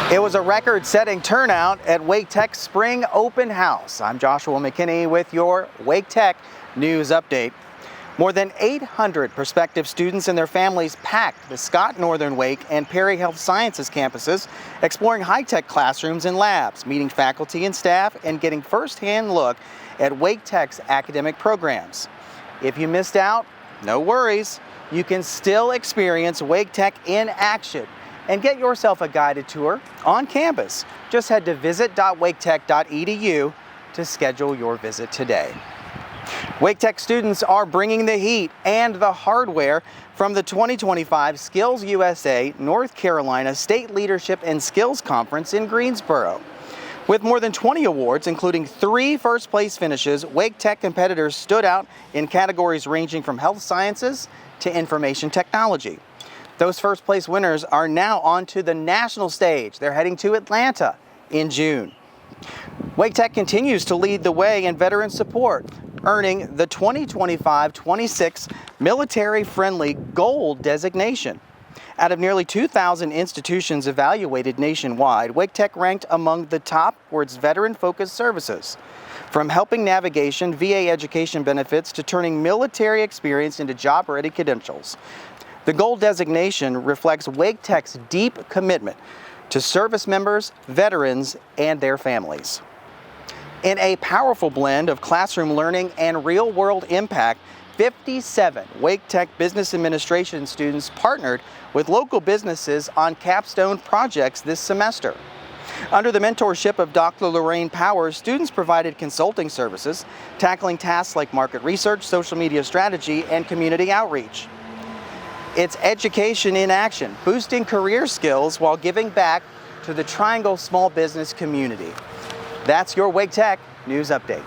It was a record-setting turnout at Wake Tech's Spring Open House. I'm Joshua McKinney with your Wake Tech News Update. More than 800 prospective students and their families packed the Scott Northern Wake and Perry Health Sciences campuses, exploring high-tech classrooms and labs, meeting faculty and staff, and getting first-hand look at Wake Tech's academic programs. If you missed out, no worries. You can still experience Wake Tech in action and get yourself a guided tour on campus. Just head to visit.waketech.edu to schedule your visit today. Wake Tech students are bringing the heat and the hardware from the 2025 SkillsUSA North Carolina State Leadership and Skills Conference in Greensboro. With more than 20 awards, including 3 first-place finishes, Wake Tech competitors stood out in categories ranging from health sciences to information technology. Those first-place winners are now on to the national stage. They're heading to Atlanta in June. Wake Tech continues to lead the way in veteran support, earning the 2025-26 Military-Friendly Gold designation. Out of nearly 2,000 institutions evaluated nationwide, Wake Tech ranked among the top for its veteran-focused services. From helping navigation, VA education benefits, to turning military experience into job-ready credentials. The Gold designation reflects Wake Tech's deep commitment to service members, veterans, and their families. In a powerful blend of classroom learning and real-world impact, 57 Wake Tech Business Administration students partnered with local businesses on capstone projects this semester. Under the mentorship of Dr. Lorraine Powers, students provided consulting services, tackling tasks like market research, social media strategy, and community outreach. It's education in action, boosting career skills while giving back to the Triangle small business community. That's your Wake Tech News Update.